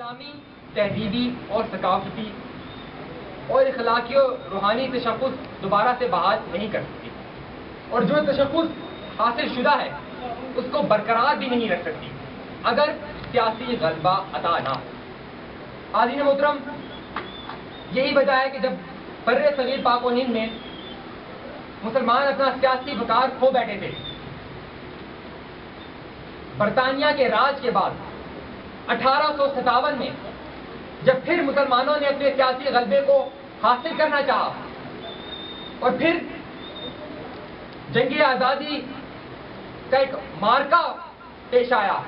اسلامی تہذیبی اور ثقافتی اور اخلاقی و روحانی تشخص دوبارہ سے بحال نہیں کر سکتی، اور جو تشخص حاصل شدہ ہے اس کو برقرار بھی نہیں رکھ سکتی اگر سیاسی غلبہ عطا نہ ہو۔ حاضرین محترم، یہی وجہ ہے کہ جب بر صغیر پاک و ہند میں مسلمان اپنا سیاسی وقار کھو بیٹھے تھے، برطانیہ کے راج کے بعد 1857 میں جب پھر مسلمانوں نے اپنے سیاسی غلبے کو حاصل کرنا چاہا اور پھر جنگ آزادی کا ایک مارکا پیش آیا،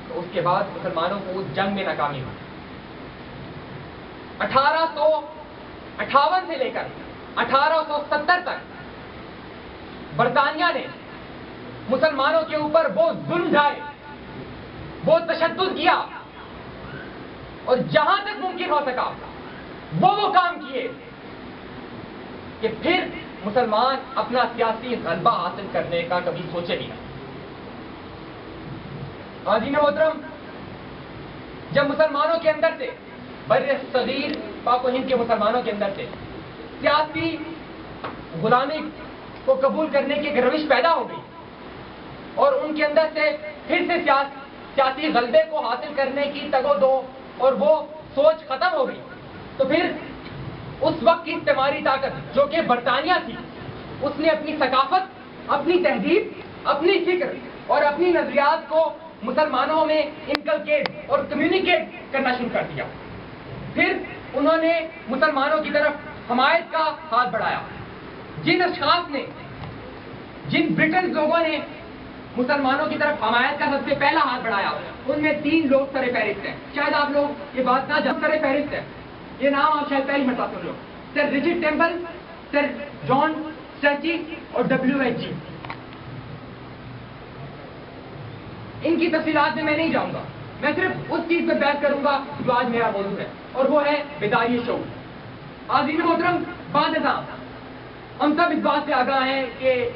تو اس کے بعد مسلمانوں کو اس جنگ میں ناکامی ہوئی۔ 1858 سے لے کر 1870 تک برطانیہ نے مسلمانوں کے اوپر وہ ظلم ڈھائے، وہ تشدد کیا، اور جہاں تک ممکن ہو سکا وہ کام کیے کہ پھر مسلمان اپنا سیاسی غلبہ حاصل کرنے کا کبھی سوچے بھی نہ۔ حاضرین محترم، جب مسلمانوں کے اندر سے بر صغیر پاک و ہند کے مسلمانوں کے اندر سے سیاسی غلامی کو قبول کرنے کی ایک روش پیدا ہو گئی اور ان کے اندر سے پھر سے سیاسی غلبے کو حاصل کرنے کی تگ و دو اور وہ سوچ ختم ہو گئی، تو پھر اس وقت کی استعماری طاقت جو کہ برطانیہ تھی، اس نے اپنی ثقافت، اپنی تہذیب، اپنی فکر اور اپنی نظریات کو مسلمانوں میں انکلکیٹ اور کمیونیکیٹ کرنا شروع کر دیا۔ پھر انہوں نے مسلمانوں کی طرف حمایت کا ہاتھ بڑھایا۔ جن اشخاص نے، جن برٹن لوگوں نے مسلمانوں کی طرف حمایت کا سب سے پہلا ہاتھ بڑھایا، ان میں 3 لوگ سر فہرست ہیں۔ شاید آپ لوگ یہ بات نہ جب سر فہرست ہے، یہ نام آپ شاید پہلی مرتبہ سن لو: سر رچرڈ ٹیمپل، سر جان سٹریچی اور WH۔ ان کی تفصیلات میں نہیں جاؤں گا، میں صرف اس چیز پہ بحث کروں گا جو آج میرا موضوع ہے، اور وہ ہے بیداری شعور۔ حاضرین محترم، بعد ازاں ہم سب اس بات سے آگاہ ہیں کہ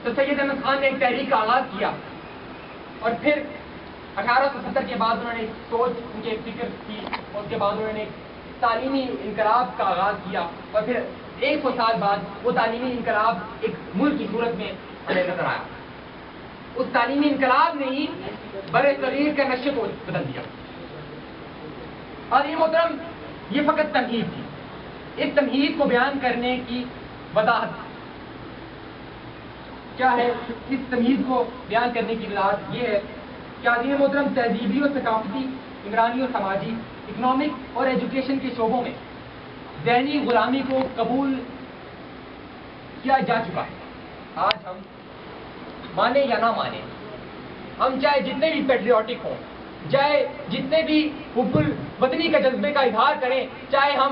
سید احمد خان نے ایک تحریک کا آغاز کیا، اور پھر 1870 کے بعد انہوں نے ایک سوچ، ان کی ایک فکر کی، اور اس کے بعد انہوں نے ایک تعلیمی انقلاب کا آغاز کیا، اور پھر 100 سال بعد وہ تعلیمی انقلاب ایک ملک کی صورت میں ہمیں نظر آیا۔ اس تعلیمی انقلاب نے ہی بر صغیر کے نقشے کو بدل دیا۔ حاضرین محترم، یہ فقط تمہید تھی۔ اس تمہید کو بیان کرنے کی وضاحت کیا ہے؟ اس تمہید کو بیان کرنے کی وضاحت یہ ہے کہ حاضرین محترم، تہذیبی اور ثقافتی، عمرانی اور سماجی، اکنامک اور ایجوکیشن کے شعبوں میں ذہنی غلامی کو قبول کیا جا چکا ہے۔ آج ہم مانے یا نہ مانے، ہم چاہے جتنے بھی پیٹریوٹک ہوں، چاہے جتنے بھی حب الوطنی کے جذبے کا اظہار کریں، چاہے ہم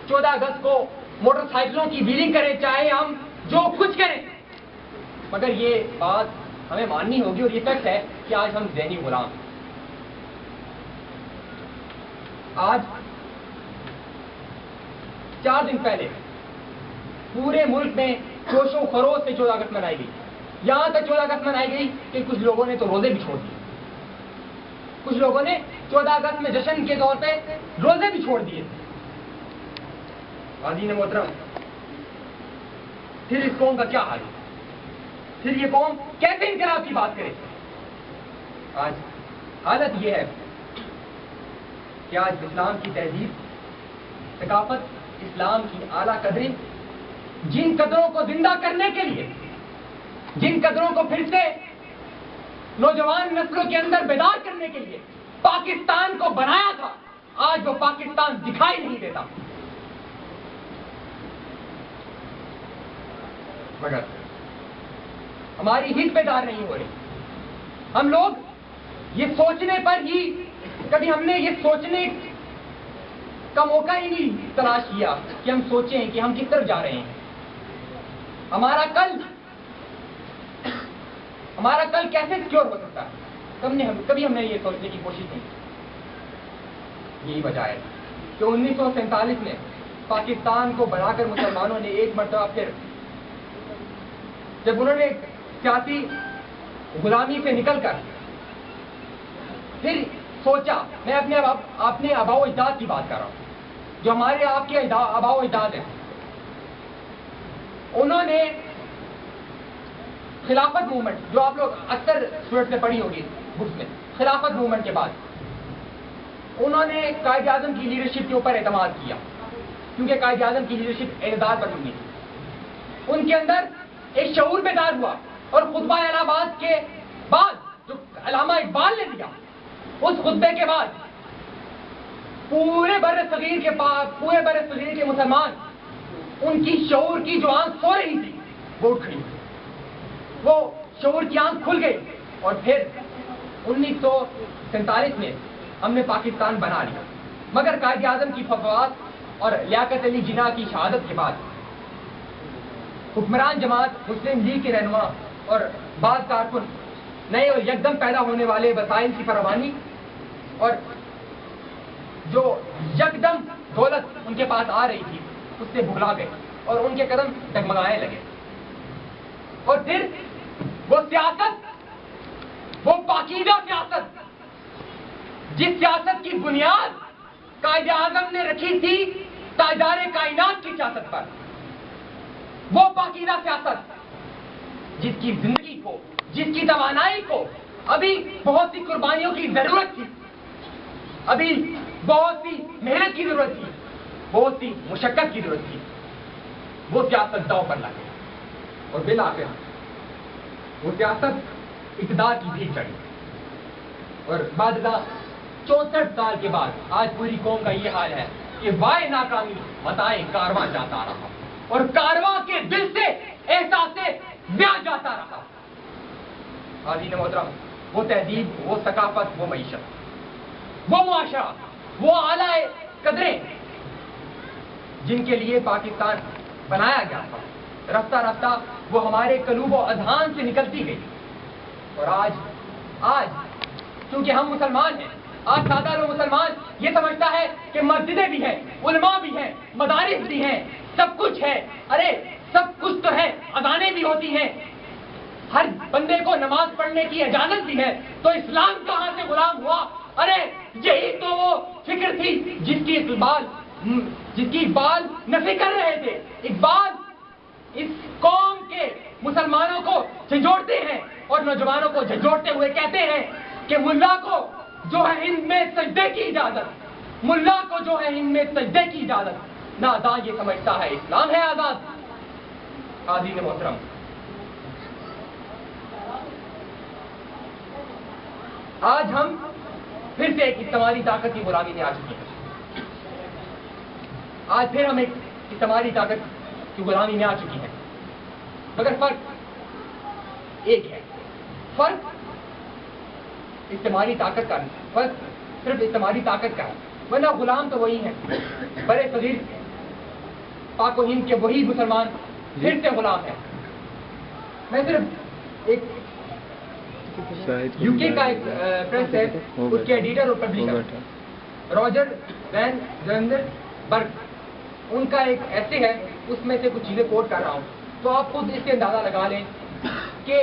14 اگست کو موٹر سائیکلوں کی ویلنگ کریں، چاہے ہم جو کچھ کریں، مگر یہ بات ہمیں ماننی ہوگی اور یہ فیکٹ ہے کہ آج ہم ذہنی غلام ہیں۔ آج 4 دن پہلے پورے ملک میں جوش و خروش سے 14 اگست منائی گئی۔ یہاں تک 14 اگست منائی گئی کہ کچھ لوگوں نے تو روزے بھی چھوڑ دیے، کچھ لوگوں نے 14 اگست میں جشن کے طور پہ روزے بھی چھوڑ دیے۔ حاضرین محترم، پھر اس قوم کا کیا حال ہے؟ پھر یہ قوم کیسے انقلاب کی بات کرے؟ آج حالت یہ ہے کہ آج اسلام کی تہذیب، ثقافت، اسلام کی اعلیٰ قدریں، جن قدروں کو زندہ کرنے کے لیے، جن قدروں کو پھر سے نوجوان نسلوں کے اندر بیدار کرنے کے لیے پاکستان کو بنایا تھا، آج وہ پاکستان دکھائی نہیں دیتا۔ مگر ہماری ہت بیدار نہیں ہو رہی۔ ہم لوگ یہ سوچنے پر ہی، کبھی ہم نے یہ سوچنے کا موقع ہی نہیں تلاش کیا کہ ہم سوچیں کہ ہم کس طرف جا رہے ہیں، ہمارا کل کیسے سیکیور ہو سکتا ہے، کبھی ہم نے یہ سوچنے کی کوشش نہیں کی۔ یہی وجہ ہے کہ 1947 میں پاکستان کو بنا کر مسلمانوں نے ایک مرتبہ پھر، جب انہوں نے سیاسی غلامی سے نکل کر پھر سوچا، میں اپنے آباء و اجداد کی بات کر رہا ہوں، جو ہمارے آپ کے آباء و اجداد ہیں، انہوں نے خلافت موومنٹ، جو آپ لوگ اکثر اسٹوڈنٹ نے پڑھی ہوگی بکس میں، خلافت موومنٹ کے بعد انہوں نے قائد اعظم کی لیڈرشپ کے اوپر اعتماد کیا، کیونکہ قائد اعظم کی لیڈرشپ اعتدال پر مبنی تھی۔ ان کے اندر ایک شعور بیدار ہوا، اور خطبہ الہ آباد کے بعد جو علامہ اقبال نے دیا، اس خطبے کے بعد پورے بر صغیر کے مسلمان، ان کی شعور کی جو آنکھ سو رہی تھی وہ اٹھ کھڑی، وہ شعور کی آنکھ کھل گئی، اور پھر 1947 میں ہم نے پاکستان بنا لیا۔ مگر قائد اعظم کی وفات اور لیاقت علی جناح کی شہادت کے بعد حکمران جماعت مسلم لیگ کے رہنما اور بعض کارکن نئے اور یکدم پیدا ہونے والے وسائل کی فراوانی اور جو یکدم دولت ان کے پاس آ رہی تھی اس سے بھگلا گئے، اور ان کے قدم ڈگمگانے لگے، اور پھر وہ سیاست، وہ پاکیزہ سیاست، جس سیاست کی بنیاد قائد اعظم نے رکھی تھی تاجدار کائنات کی سیاست پر، وہ پاکیزہ سیاست جس کی زندگی کو، جس کی توانائی کو ابھی بہت سی قربانیوں کی ضرورت تھی، ابھی بہت سی محنت کی ضرورت تھی، بہت سی مشقت کی ضرورت تھی، وہ سیاست داؤ پر لگی، اور بالآخر وہ سیاست اقتدار کی بھیک چڑھی، اور بعد 64 سال کے بعد آج پوری قوم کا یہ حال ہے کہ وائے ناکامی بتائے کارواں جاتا رہا، اور کارواں کے دل سے احساس بیاہ جاتا رہا۔ حاضرین محترم، وہ تہذیب، وہ ثقافت، وہ معیشت، وہ معاشرہ، وہ اعلیٰ قدریں جن کے لیے پاکستان بنایا گیا تھا، رفتہ رفتہ وہ ہمارے قلوب و اذہان سے نکلتی گئی، اور آج کیونکہ ہم مسلمان ہیں، آج سادہ لوگ مسلمان یہ سمجھتا ہے کہ مسجدیں بھی ہیں، علماء بھی ہیں، مدارس بھی ہیں، سب کچھ ہے، ارے سب کچھ تو ہے، اذانیں بھی ہوتی ہیں، ہر بندے کو نماز پڑھنے کی اجازت بھی ہے، تو اسلام کہاں سے غلام ہوا؟ ارے یہی تو وہ فکر تھی جس کی اقبال نفی کر رہے تھے۔ اقبال اس قوم کے مسلمانوں کو جھنجھوڑتے ہیں اور نوجوانوں کو جھنجھوڑتے ہوئے کہتے ہیں کہ ملا کو جو ہے ہند میں سجدے کی اجازت، ملا کو جو ہے ہند میں سجدے کی اجازت، نادان یہ سمجھتا ہے اسلام ہے آزاد۔ حاضرین محترم، آج ہم پھر سے ایک استعماری طاقت کی غلامی میں آ چکے ہیں، آج پھر ہم ایک استعماری طاقت کی غلامی میں آ چکی ہیں، مگر فرق ایک ہے، فرق استعماری طاقت کا نہیں، فرق صرف استعماری طاقت کا ہے، ورنہ غلام تو وہی ہیں، برے صغیر پاک و ہند کے وہی مسلمان پھر سے غلام ہیں۔ میں صرف ایک یو کے کا ایک پریس ہے، اس کے ایڈیٹر اور پبلشر راجر وین زنڈربرگ، ان کا ایک ایسے ہے، اس میں سے کچھ چیزیں کوٹ کر رہا ہوں، تو آپ خود اس سے اندازہ لگا لیں کہ